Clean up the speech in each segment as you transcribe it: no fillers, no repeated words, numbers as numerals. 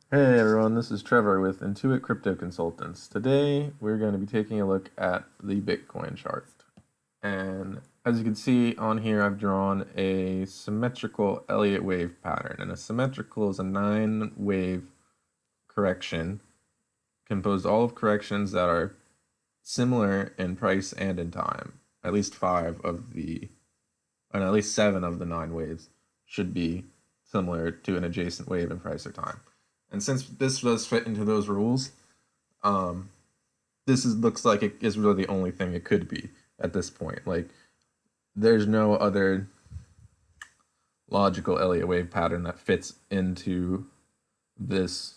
Hey everyone, this is Trevor with Intuit Crypto Consultants. Today we're going to be taking a look at the Bitcoin chart. And as you can see on here, I've drawn a symmetrical Elliott wave pattern. And a symmetrical is a 9-wave correction composed all of corrections that are similar in price and in time. At least at least 7 of the 9 waves should be similar to an adjacent wave in price or time. And since this does fit into those rules, um, looks like it is really the only thing it could be at this point. Like, there's no other logical Elliott wave pattern that fits this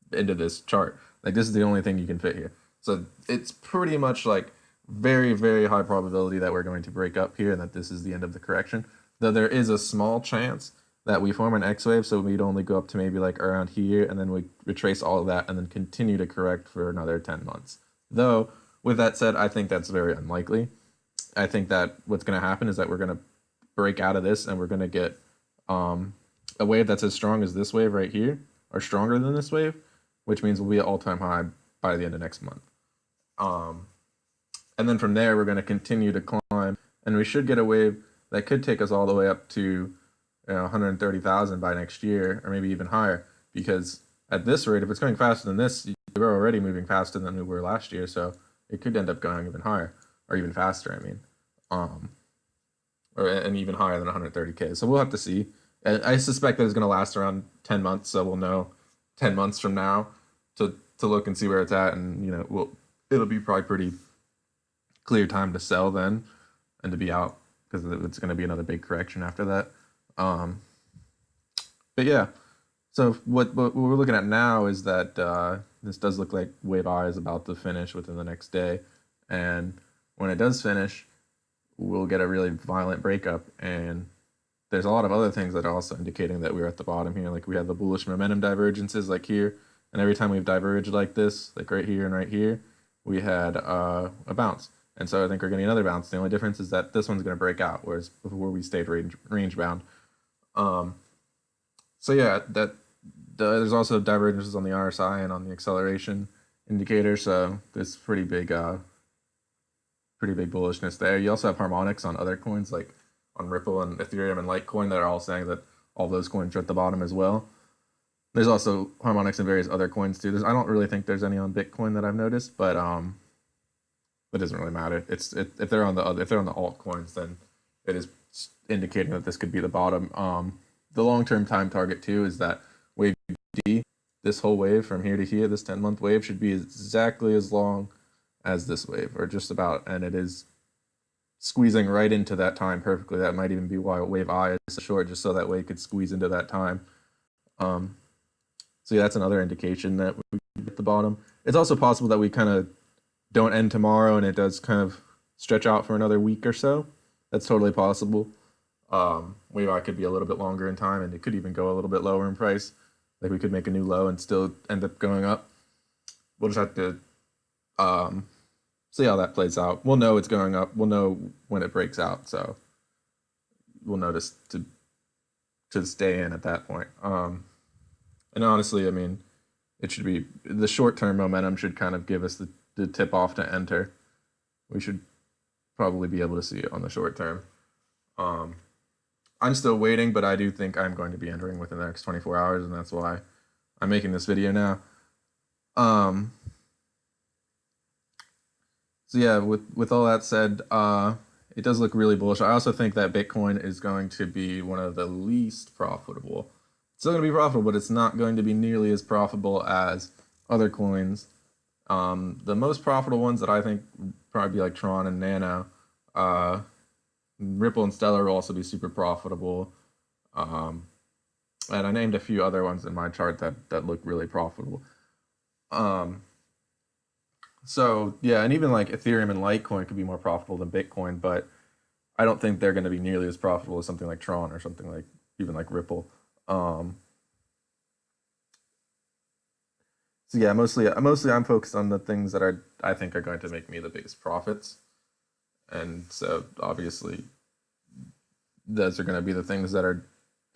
this chart. Like, this is the only thing you can fit here. So it's pretty much like very, very high probability that we're going to break up here and that this is the end of the correction. Though there is a small chance that we form an X wave, so we'd only go up to maybe like around here, and then we retrace all of that and then continue to correct for another 10 months. Though, with that said, I think that's very unlikely. I think that what's going to happen is that we're going to break out of this and we're going to get a wave that's as strong as this wave right here, or stronger than this wave, which means we'll be at all-time high by the end of next month. Um, and then from there, we're going to continue to climb, and we should get a wave that could take us all the way up to 130,000 by next year, or maybe even higher. Because at this rate, if it's going faster than this, we're already moving faster than we were last year, so it could end up going even higher, or even faster. I mean, um, and even higher than 130K. So we'll have to see. I suspect that it's going to last around 10 months, so we'll know 10 months from now to look and see where it's at, and it'll be probably pretty clear time to sell then and to be out because it's going to be another big correction after that. Um, but yeah, so what we're looking at now is that this does look like wave I is about to finish within the next day, and when it does finish, we'll get a really violent breakup. And there's a lot of other things that are also indicating that we're at the bottom here. Like we have the bullish momentum divergences like here, and every time we've diverged like this, like right here and right here, we had a bounce. And so I think we're getting another bounce. The only difference is that this one's going to break out, whereas before we stayed range bound. Um, so yeah, there's also divergences on the RSI and on the acceleration indicator. So there's pretty big bullishness there. You also have harmonics on other coins like on Ripple and Ethereum and Litecoin that are all saying that all those coins are at the bottom as well. There's also harmonics in various other coins too. I don't really think there's any on Bitcoin that I've noticed, but it doesn't really matter. If they're on the altcoins, then it is indicating that this could be the bottom. The long-term time target too is that wave D, this whole wave from here to here, this 10-month wave should be exactly as long as this wave, or just about, and it is squeezing right into that time perfectly. That might even be why wave I is so short, just so that way it could squeeze into that time. Um, so yeah, that's another indication that we hit the bottom. It's also possible that we kind of don't end tomorrow and it does kind of stretch out for another week or so. That's totally possible. Wave I could be a little bit longer in time, and it could even go a little bit lower in price. Like we could make a new low and still end up going up. We'll just have to um, see how that plays out. We'll know it's going up. We'll know when it breaks out, so we'll notice to stay in at that point. And honestly, I mean, it should be the short term momentum should kind of give us the tip off to enter. We should probably be able to see it on the short term. Um, I'm still waiting, but I do think I'm going to be entering within the next 24 hours, and that's why I'm making this video now. Um, so yeah, with all that said, it does look really bullish. I also think that Bitcoin is going to be one of the least profitable. It's still going to be profitable, but it's not going to be nearly as profitable as other coins. The most profitable ones that I think would probably be like Tron and Nano. Ripple and Stellar will also be super profitable. And I named a few other ones in my chart that look really profitable. Um, so yeah, and even like Ethereum and Litecoin could be more profitable than Bitcoin, but I don't think they're going to be nearly as profitable as something like Tron or something like even like Ripple. Um, so yeah, mostly I'm focused on the things that I think are going to make me the biggest profits, and so obviously those are going to be the things that are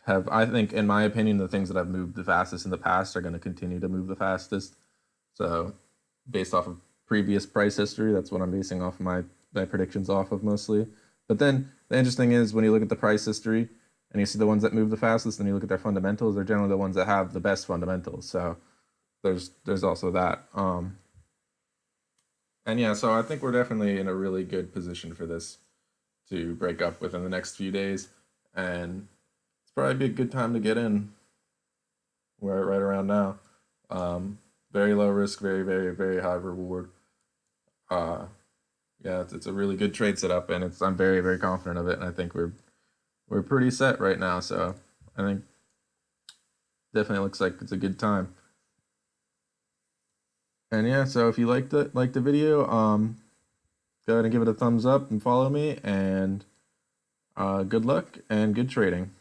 have, I think, in my opinion, the things that have moved the fastest in the past are going to continue to move the fastest. So, based off of previous price history, that's what I'm basing off my predictions off of mostly. But then the interesting thing is when you look at the price history and you see the ones that move the fastest, and you look at their fundamentals, they're generally the ones that have the best fundamentals. So there's also that. And yeah, so I think we're definitely in a really good position for this to break up within the next few days, and it's probably be a good time to get in. Right around now. Very low risk, very very high reward. Uh, yeah, it's a really good trade setup, and it's I'm very confident of it, and I think we're pretty set right now. So I think definitely looks like it's a good time. And yeah, so if you liked the video, go ahead and give it a thumbs up and follow me, and good luck and good trading.